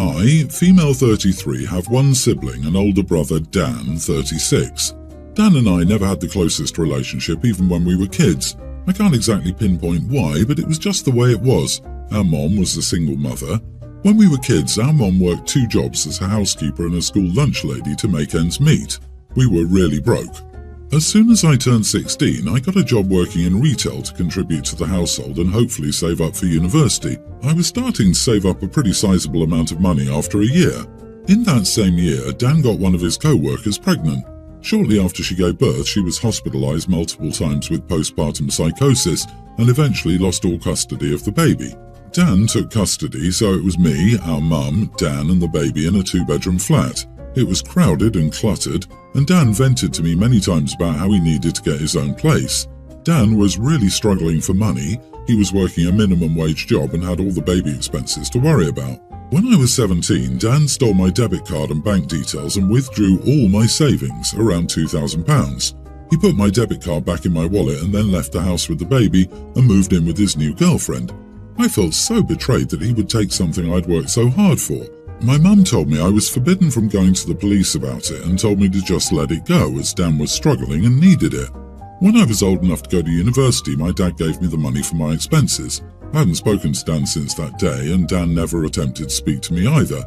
I, female 33, have one sibling, an older brother, Dan, 36. Dan and I never had the closest relationship even when we were kids. I can't exactly pinpoint why, but it was just the way it was. Our mom was a single mother. When we were kids, our mom worked 2 jobs as a housekeeper and a school lunch lady to make ends meet. We were really broke. As soon as I turned 16, I got a job working in retail to contribute to the household and hopefully save up for university. I was starting to save up a pretty sizable amount of money after a year. In that same year, Dan got one of his co-workers pregnant. Shortly after she gave birth, she was hospitalized multiple times with postpartum psychosis and eventually lost all custody of the baby. Dan took custody, so it was me, our mum, Dan and the baby in a 2-bedroom flat. It was crowded and cluttered, and Dan vented to me many times about how he needed to get his own place. Dan was really struggling for money. He was working a minimum wage job and had all the baby expenses to worry about. When I was 17, Dan stole my debit card and bank details and withdrew all my savings, around £2,000. He put my debit card back in my wallet and then left the house with the baby and moved in with his new girlfriend. I felt so betrayed that he would take something I'd worked so hard for. My mum told me I was forbidden from going to the police about it and told me to just let it go as Dan was struggling and needed it. When I was old enough to go to university, my dad gave me the money for my expenses. I hadn't spoken to Dan since that day, and Dan never attempted to speak to me either.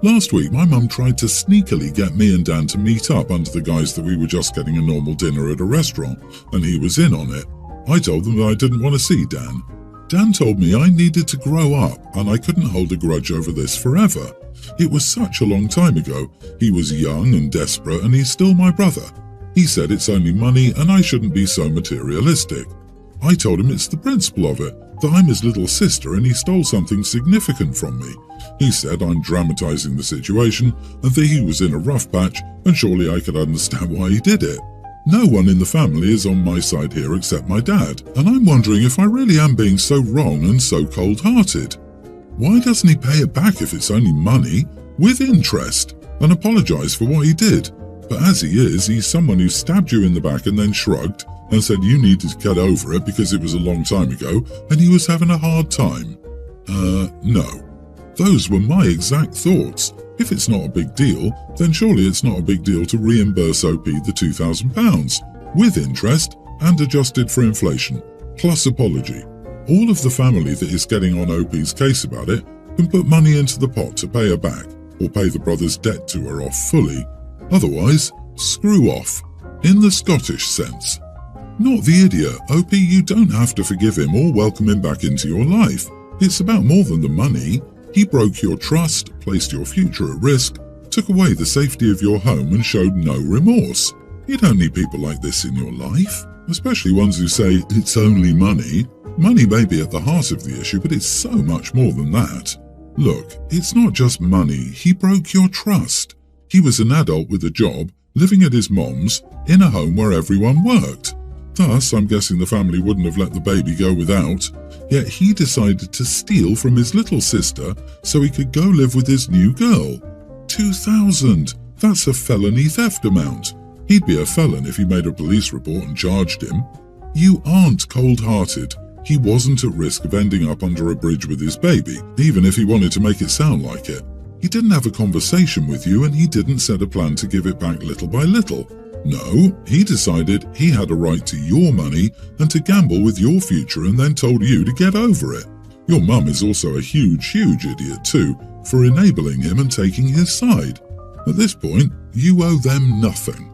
Last week, my mum tried to sneakily get me and Dan to meet up under the guise that we were just getting a normal dinner at a restaurant, and he was in on it. I told them that I didn't want to see Dan. Dan told me I needed to grow up, and I couldn't hold a grudge over this forever. It was such a long time ago. He was young and desperate, and he's still my brother. He said it's only money and I shouldn't be so materialistic. I told him it's the principle of it, that I'm his little sister and he stole something significant from me. He said I'm dramatizing the situation and that he was in a rough patch and surely I could understand why he did it. No one in the family is on my side here except my dad, and I'm wondering if I really am being so wrong and so cold-hearted. Why doesn't he pay it back if it's only money, with interest, and apologize for what he did? But as he is, he's someone who stabbed you in the back and then shrugged and said you needed to get over it because it was a long time ago and he was having a hard time. No. Those were my exact thoughts. If it's not a big deal, then surely it's not a big deal to reimburse OP the £2,000, with interest and adjusted for inflation, plus apology. All of the family that is getting on OP's case about it can put money into the pot to pay her back, or pay the brother's debt to her off fully. Otherwise, screw off, in the Scottish sense. Not the idiot. OP, you don't have to forgive him or welcome him back into your life. It's about more than the money. He broke your trust, placed your future at risk, took away the safety of your home and showed no remorse. You don't need people like this in your life, especially ones who say it's only money. Money may be at the heart of the issue, but it's so much more than that. Look, it's not just money. He broke your trust. He was an adult with a job, living at his mom's, in a home where everyone worked. Thus, I'm guessing the family wouldn't have let the baby go without. Yet he decided to steal from his little sister so he could go live with his new girl. £2,000! That's a felony theft amount. He'd be a felon if he made a police report and charged him. You aren't cold-hearted. He wasn't at risk of ending up under a bridge with his baby, even if he wanted to make it sound like it. He didn't have a conversation with you and he didn't set a plan to give it back little by little. No, he decided he had a right to your money and to gamble with your future and then told you to get over it. Your mum is also a huge idiot too, for enabling him and taking his side. At this point, you owe them nothing.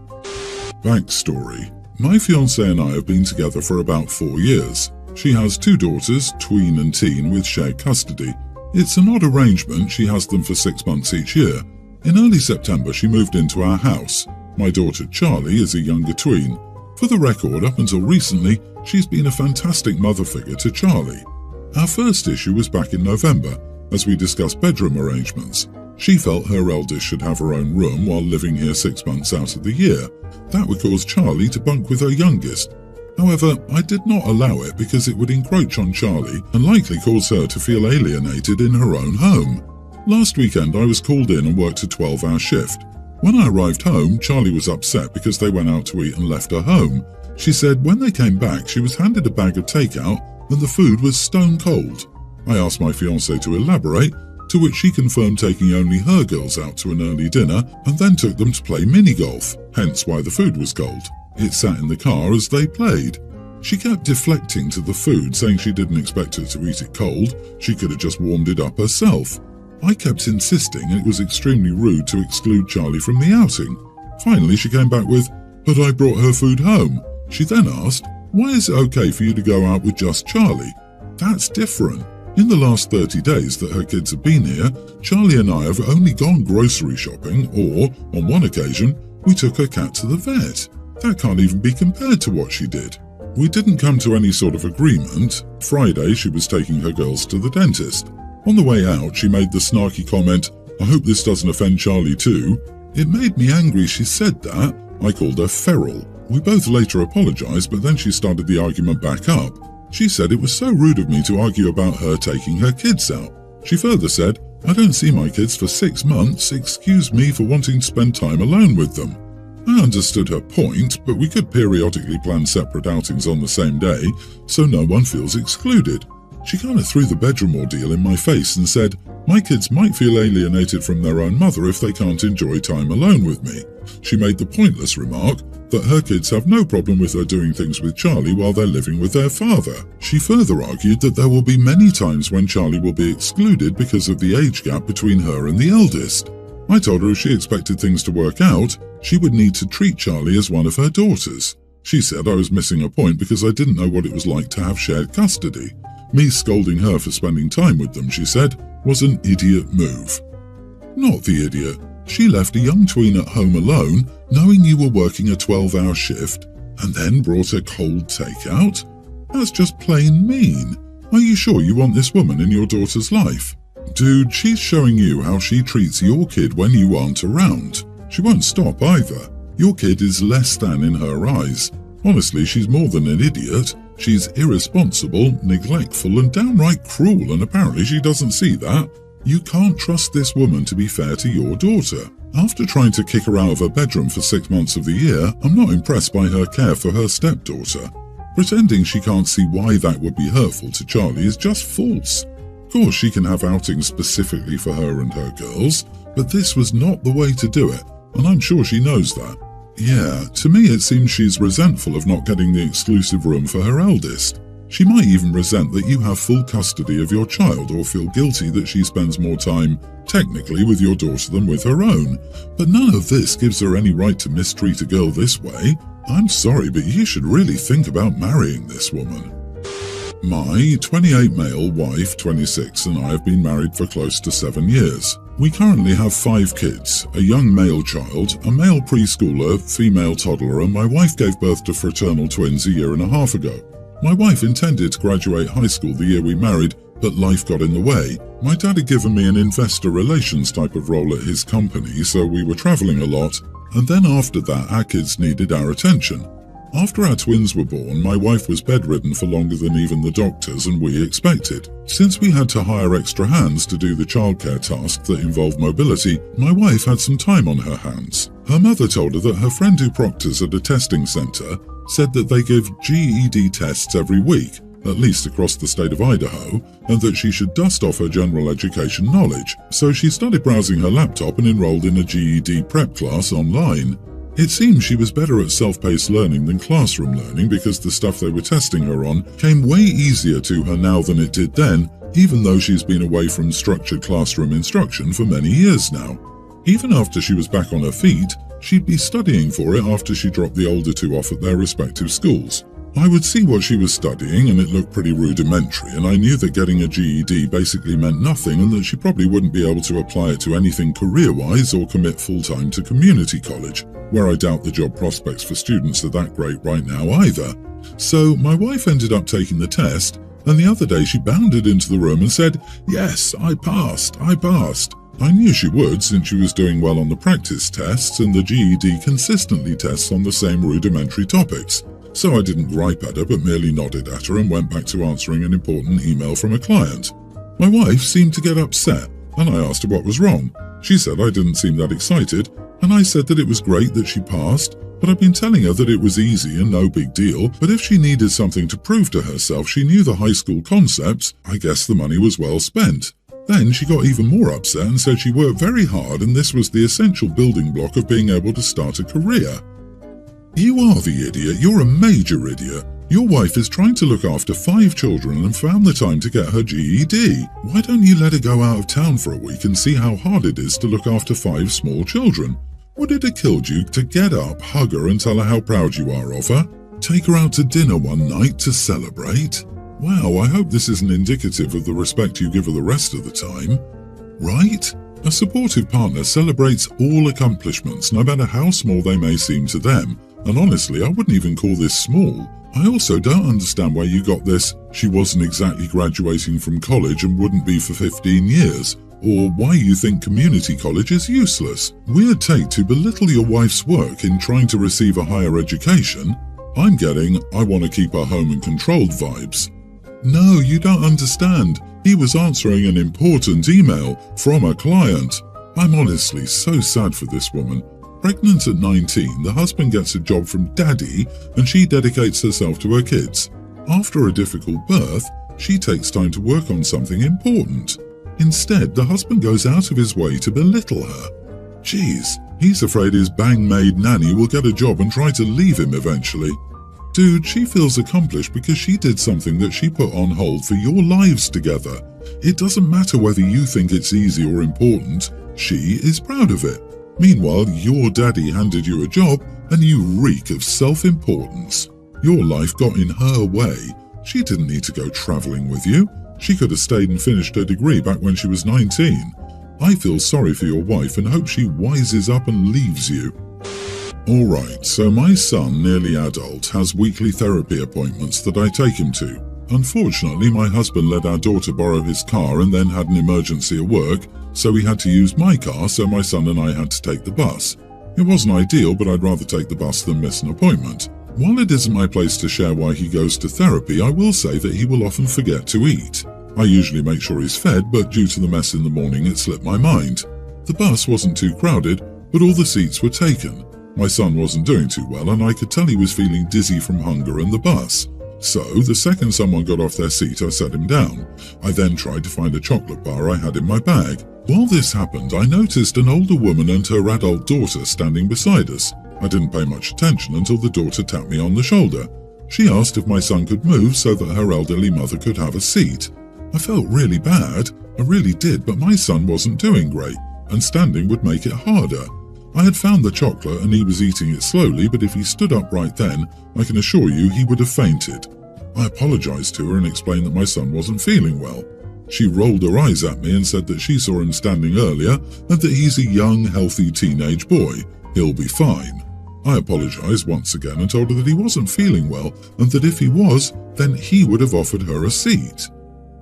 Backstory. My fiancée and I have been together for about 4 years. She has 2 daughters, tween and teen, with shared custody. It's an odd arrangement. She has them for 6 months each year. In early September, she moved into our house. My daughter Charlie is a younger tween. For the record, up until recently, she's been a fantastic mother figure to Charlie. Our first issue was back in November, as we discussed bedroom arrangements. She felt her eldest should have her own room while living here 6 months out of the year. That would cause Charlie to bunk with her youngest. However, I did not allow it because it would encroach on Charlie and likely cause her to feel alienated in her own home. Last weekend I was called in and worked a 12-hour shift. When I arrived home, Charlie was upset because they went out to eat and left her home. She said when they came back, she was handed a bag of takeout and the food was stone cold. I asked my fiancée to elaborate, to which she confirmed taking only her girls out to an early dinner and then took them to play mini-golf, hence why the food was cold. It sat in the car as they played. She kept deflecting to the food, saying she didn't expect her to eat it cold, she could have just warmed it up herself. I kept insisting it was extremely rude to exclude Charlie from the outing. Finally she came back with, "But I brought her food home." She then asked, "Why is it okay for you to go out with just Charlie?" That's different. In the last 30 days that her kids have been here, Charlie and I have only gone grocery shopping or, on one occasion, we took her cat to the vet. That can't even be compared to what she did. We didn't come to any sort of agreement. Friday, she was taking her girls to the dentist. On the way out, she made the snarky comment, "I hope this doesn't offend Charlie too." It made me angry she said that. I called her feral. We both later apologised, but then she started the argument back up. She said it was so rude of me to argue about her taking her kids out. She further said, "I don't see my kids for 6 months, excuse me for wanting to spend time alone with them." I understood her point, but we could periodically plan separate outings on the same day, so no one feels excluded. She kind of threw the bedroom ordeal in my face and said, "My kids might feel alienated from their own mother if they can't enjoy time alone with me." She made the pointless remark that her kids have no problem with her doing things with Charlie while they're living with their father. She further argued that there will be many times when Charlie will be excluded because of the age gap between her and the eldest. I told her if she expected things to work out, she would need to treat Charlie as one of her daughters. She said I was missing a point because I didn't know what it was like to have shared custody. Me scolding her for spending time with them, she said, was an idiot move. Not the idiot. She left a young tween at home alone, knowing you were working a 12-hour shift, and then brought her cold takeout? That's just plain mean. Are you sure you want this woman in your daughter's life? Dude, she's showing you how she treats your kid when you aren't around. She won't stop either. Your kid is less than in her eyes. Honestly, she's more than an idiot. She's irresponsible, neglectful, and downright cruel, and apparently she doesn't see that. You can't trust this woman to be fair to your daughter. After trying to kick her out of her bedroom for 6 months of the year, I'm not impressed by her care for her stepdaughter. Pretending she can't see why that would be hurtful to Charlie is just false. Of course, she can have outings specifically for her and her girls, but this was not the way to do it, and I'm sure she knows that. Yeah, to me it seems she's resentful of not getting the exclusive room for her eldest. She might even resent that you have full custody of your child or feel guilty that she spends more time, technically, with your daughter than with her own. But none of this gives her any right to mistreat a girl this way. I'm sorry, but you should really think about marrying this woman. My 28 male wife, 26, and I have been married for close to 7 years. We currently have 5 kids, a young male child, a male preschooler, female toddler, and my wife gave birth to fraternal twins a year and a half ago. My wife intended to graduate high school the year we married, but life got in the way. My dad had given me an investor relations type of role at his company, so we were traveling a lot, and then after that our kids needed our attention. After our twins were born, my wife was bedridden for longer than even the doctors and we expected. Since we had to hire extra hands to do the childcare tasks that involved mobility, my wife had some time on her hands. Her mother told her that her friend who proctors at a testing centre said that they give GED tests every week, at least across the state of Idaho, and that she should dust off her general education knowledge. So she started browsing her laptop and enrolled in a GED prep class online. It seems she was better at self-paced learning than classroom learning because the stuff they were testing her on came way easier to her now than it did then, even though she's been away from structured classroom instruction for many years now. Even after she was back on her feet, she'd be studying for it after she dropped the older two off at their respective schools. I would see what she was studying and it looked pretty rudimentary, and I knew that getting a GED basically meant nothing and that she probably wouldn't be able to apply it to anything career-wise or commit full-time to community college, where I doubt the job prospects for students are that great right now either. So my wife ended up taking the test, and the other day she bounded into the room and said, "Yes, I passed. I knew she would since she was doing well on the practice tests and the GED consistently tests on the same rudimentary topics. So I didn't gripe at her but merely nodded at her and went back to answering an important email from a client. My wife seemed to get upset and I asked her what was wrong. She said I didn't seem that excited and I said that it was great that she passed, but I'd been telling her that it was easy and no big deal, but if she needed something to prove to herself she knew the high school concepts, I guess the money was well spent. Then she got even more upset and said she worked very hard and this was the essential building block of being able to start a career. You are the idiot. You're a major idiot. Your wife is trying to look after 5 children and found the time to get her GED. Why don't you let her go out of town for a week and see how hard it is to look after 5 small children? Would it have killed you to get up, hug her and tell her how proud you are of her? Take her out to dinner one night to celebrate? Wow, I hope this isn't indicative of the respect you give her the rest of the time. Right? A supportive partner celebrates all accomplishments, no matter how small they may seem to them. And honestly, I wouldn't even call this small. I also don't understand where you got this, she wasn't exactly graduating from college and wouldn't be for 15 years, or why you think community college is useless. Weird take to belittle your wife's work in trying to receive a higher education. I'm getting, I want to keep her home and controlled vibes. No, you don't understand. He was answering an important email from a client. I'm honestly so sad for this woman. Pregnant at 19, the husband gets a job from daddy and she dedicates herself to her kids. After a difficult birth, she takes time to work on something important. Instead, the husband goes out of his way to belittle her. Geez, he's afraid his bang-maid nanny will get a job and try to leave him eventually. Dude, she feels accomplished because she did something that she put on hold for your lives together. It doesn't matter whether you think it's easy or important, she is proud of it. Meanwhile, your daddy handed you a job and you reek of self-importance. Your life got in her way. She didn't need to go traveling with you. She could have stayed and finished her degree back when she was 19. I feel sorry for your wife and hope she wises up and leaves you. Alright, so my son, nearly adult, has weekly therapy appointments that I take him to. Unfortunately, my husband let our daughter borrow his car and then had an emergency at work, so he had to use my car, so my son and I had to take the bus. It wasn't ideal, but I'd rather take the bus than miss an appointment. While it isn't my place to share why he goes to therapy, I will say that he will often forget to eat. I usually make sure he's fed, but due to the mess in the morning, it slipped my mind. The bus wasn't too crowded, but all the seats were taken. My son wasn't doing too well, and I could tell he was feeling dizzy from hunger and the bus. So, the second someone got off their seat, I set him down. I then tried to find a chocolate bar I had in my bag. While this happened, I noticed an older woman and her adult daughter standing beside us. I didn't pay much attention until the daughter tapped me on the shoulder. She asked if my son could move so that her elderly mother could have a seat. I felt really bad, I really did, but my son wasn't doing great, and standing would make it harder. I had found the chocolate and he was eating it slowly, but if he stood up right then, I can assure you he would have fainted. I apologized to her and explained that my son wasn't feeling well. She rolled her eyes at me and said that she saw him standing earlier and that he's a young, healthy teenage boy. He'll be fine. I apologized once again and told her that he wasn't feeling well and that if he was, then he would have offered her a seat.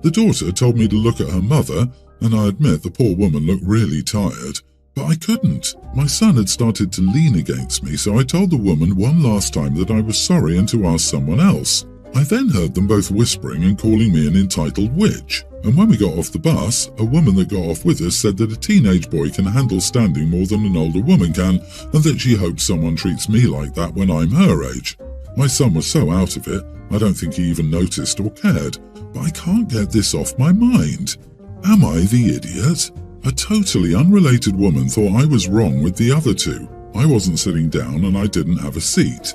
The daughter told me to look at her mother, and I admit the poor woman looked really tired. But I couldn't. My son had started to lean against me, so I told the woman one last time that I was sorry and to ask someone else. I then heard them both whispering and calling me an entitled witch. And when we got off the bus, a woman that got off with us said that a teenage boy can handle standing more than an older woman can, and that she hopes someone treats me like that when I'm her age. My son was so out of it, I don't think he even noticed or cared. But I can't get this off my mind. Am I the idiot? A totally unrelated woman thought I was wrong with the other two. I wasn't sitting down and I didn't have a seat.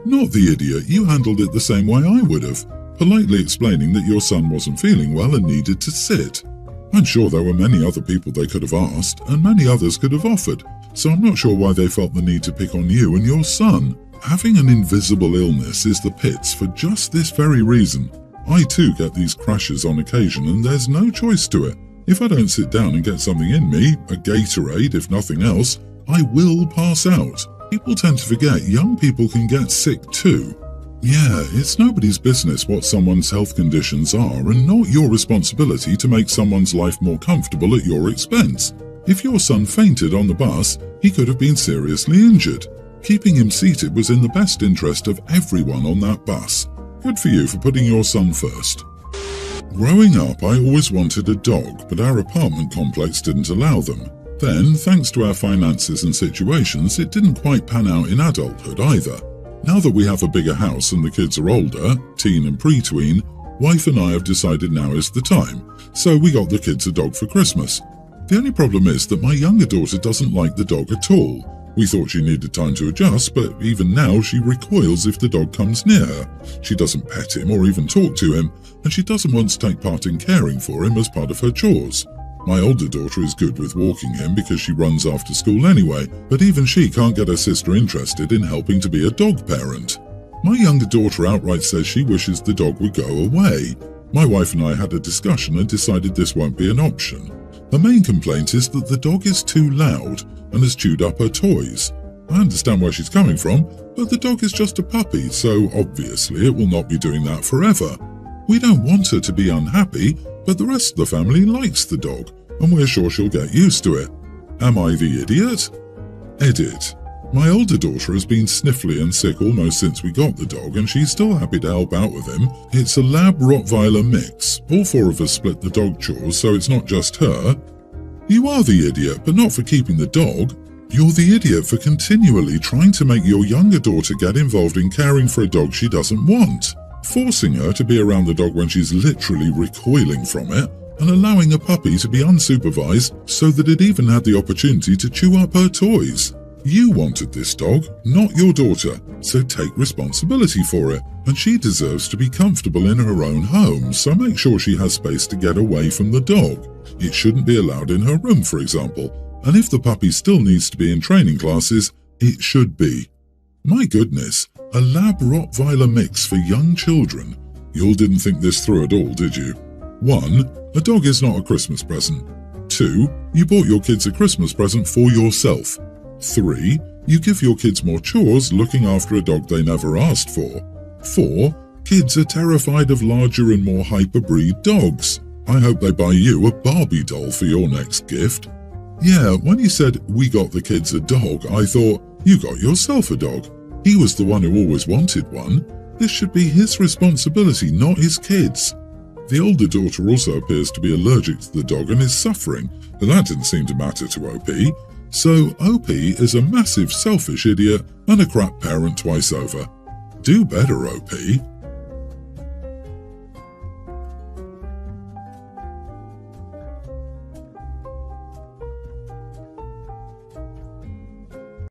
Not the idiot, you handled it the same way I would have, politely explaining that your son wasn't feeling well and needed to sit. I'm sure there were many other people they could have asked, and many others could have offered, so I'm not sure why they felt the need to pick on you and your son. Having an invisible illness is the pits for just this very reason. I too get these crashes on occasion and there's no choice to it. If I don't sit down and get something in me, a Gatorade if nothing else, I will pass out. People tend to forget young people can get sick too. Yeah, it's nobody's business what someone's health conditions are and not your responsibility to make someone's life more comfortable at your expense. If your son fainted on the bus, he could have been seriously injured. Keeping him seated was in the best interest of everyone on that bus. Good for you for putting your son first. Growing up, I always wanted a dog, but our apartment complex didn't allow them. Then, thanks to our finances and situations, it didn't quite pan out in adulthood either. Now that we have a bigger house and the kids are older, teen and pre-tween, Wife and I have decided now is the time, so we got the kids a dog for Christmas. The only problem is that my younger daughter doesn't like the dog at all. We thought she needed time to adjust, but even now she recoils if the dog comes near her. She doesn't pet him or even talk to him, and she doesn't want to take part in caring for him as part of her chores. My older daughter is good with walking him because she runs after school anyway, but even she can't get her sister interested in helping to be a dog parent. My younger daughter outright says she wishes the dog would go away. My wife and I had a discussion and decided this won't be an option. Her main complaint is that the dog is too loud and has chewed up her toys. I understand where she's coming from, but the dog is just a puppy, so obviously it will not be doing that forever. We don't want her to be unhappy, but the rest of the family likes the dog, and we're sure she'll get used to it. Am I the idiot? Edit. My older daughter has been sniffly and sick almost since we got the dog, and she's still happy to help out with him. It's a Lab-Rottweiler mix. All four of us split the dog chores, so it's not just her. You are the idiot, but not for keeping the dog. You're the idiot for continually trying to make your younger daughter get involved in caring for a dog she doesn't want, forcing her to be around the dog when she's literally recoiling from it, and allowing a puppy to be unsupervised so that it even had the opportunity to chew up her toys. You wanted this dog, not your daughter, so take responsibility for it, and she deserves to be comfortable in her own home, so make sure she has space to get away from the dog. It shouldn't be allowed in her room, for example, and if the puppy still needs to be in training classes, it should be. My goodness, a Lab-Rottweiler mix for young children. You all didn't think this through at all, did you? 1. A dog is not a Christmas present. 2. You bought your kids a Christmas present for yourself. 3. You give your kids more chores looking after a dog they never asked for. 4. Kids are terrified of larger and more hyper-breed dogs. I hope they buy you a Barbie doll for your next gift. Yeah, when you said, we got the kids a dog, I thought, you got yourself a dog. He was the one who always wanted one. This should be his responsibility, not his kids'. The older daughter also appears to be allergic to the dog and is suffering, but that didn't seem to matter to OP. So OP is a massive selfish idiot and a crap parent twice over. Do better, OP.